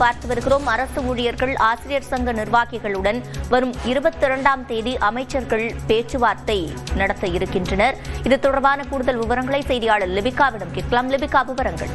பார்த்து வருகிறோம். அரசு ஊழியர்கள், ஆசிரியர் சங்க நிர்வாகிகளுடன் வரும் 22ஆம் தேதி அமைச்சர்கள் பேச்சுவார்த்தை நடத்த இருக்கின்றனர். இது தொடர்பான கூடுதல் விவரங்களை செய்தியாளர் லிபிகாவிடம் கேட்கலாம். லிபிகா, விவரங்கள்.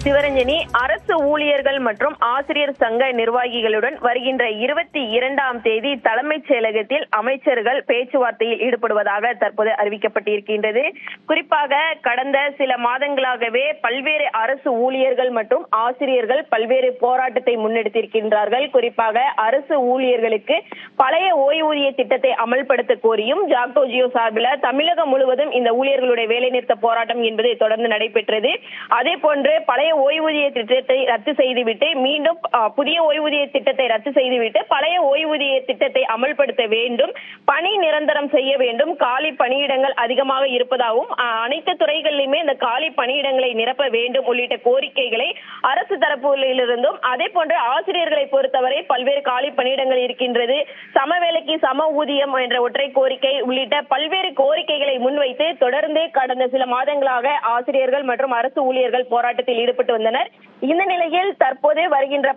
சிவரஞ்சனி, அரசு ஊழியர்கள் மற்றும் ஆசிரியர் சங்க நிர்வாகிகளுடன் வருகின்ற 22ஆம் தேதி தலைமைச் செயலகத்தில் அமைச்சர்கள் பேச்சுவார்த்தையில் ஈடுபடுவதாக தற்போது அறிவிக்கப்பட்டிருக்கின்றது. குறிப்பாக கடந்த சில மாதங்களாகவே பல்வேறு அரசு ஊழியர்கள் மற்றும் ஆசிரியர்கள் பல்வேறு போராட்டத்தை முன்னெடுத்திருக்கின்றார்கள். குறிப்பாக அரசு ஊழியர்களுக்கு பழைய ஓய்வூதிய திட்டத்தை அமல்படுத்த கோரியும் ஜாக்டோ ஜியோ சார்பில் தமிழகம் முழுவதும் இந்த ஊழியர்களுடைய வேலைநிறுத்த போராட்டம் என்பது தொடர்ந்து நடைபெற்றது. அதே போன்று பழைய ஓய்வூதிய திட்டத்தை ரத்து செய்துவிட்டு மீண்டும் புதிய ஓய்வூதிய திட்டத்தை ரத்து செய்துவிட்டு பழைய ஓய்வூதிய திட்டத்தை அமல்படுத்த வேண்டும், பணி நிரந்தரம் செய்ய வேண்டும், காலி பணியிடங்கள் அதிகமாக இருப்பதாகவும் அனைத்து துறைகளிலுமே இந்த காலி பணியிடங்களை நிரப்ப வேண்டும் உள்ளிட்ட கோரிக்கைகளை அரசு தரப்பிலிருந்தும், அதே போன்று ஆசிரியர்களை பொறுத்தவரை பல்வேறு காலி பணியிடங்கள் இருக்கின்றது, சம வேலைக்கு சம ஊதியம் என்ற ஒற்றை கோரிக்கை உள்ளிட்ட பல்வேறு கோரிக்கைகளை முன்வைத்து தொடர்ந்து கடந்த சில மாதங்களாக ஆசிரியர்கள் மற்றும் அரசு ஊழியர்கள் போராட்டத்தில் ஈடுபட்டு வந்தனர். இந்த நிலையில் தற்போது வருகின்ற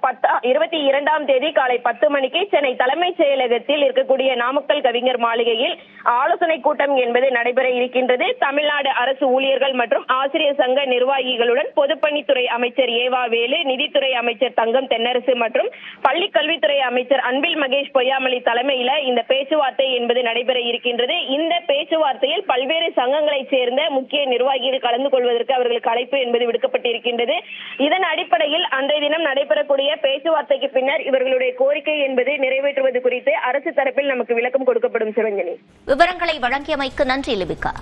22ஆம் தேதி காலை 10 மணிக்கு சென்னை தலைமைச் செயலகத்தில் இருக்கக்கூடிய நாமக்கல் கவிஞர் மாளிகையில் ஆலோசனை கூட்டம் என்பது நடைபெற இருக்கின்றது. தமிழ்நாடு அரசு ஊழியர்கள் மற்றும் ஆசிரியர் சங்க நிர்வாகிகளுடன் பொதுப்பணித்துறை அமைச்சர் ஏவா வேலு, நிதித்துறை அமைச்சர் தங்கம் தென்னரசு மற்றும் பள்ளிக் கல்வித்துறை அமைச்சர் அன்பில் மகேஷ் பொய்யாமொழி தலைமையில இந்த பேச்சுவார்த்தை என்பது நடைபெற இருக்கின்றது. இந்த பேச்சுவார்த்தையில் பல்வேறு சங்கங்களைச் சேர்ந்த முக்கிய நிர்வாகிகள் கலந்து கொள்வதற்கு அவர்களுக்கு அழைப்பு என்பது விடுக்கப்பட்டிருக்கின்றது. இதன் அடிப்படையில் அன்றைய தினம் நடைபெறக்கூடிய பேச்சுவார்த்தைக்கு பின்னர் இவர்களுடைய கோரிக்கை என்பது நிறைவேற்றுவது குறித்து அரசு தரப்பில் நமக்கு விளக்கம் கொடுக்கப்படும். சிவரஞ்சனி, விவரங்களை வழங்கியமைக்கு நன்றி லிபிகா.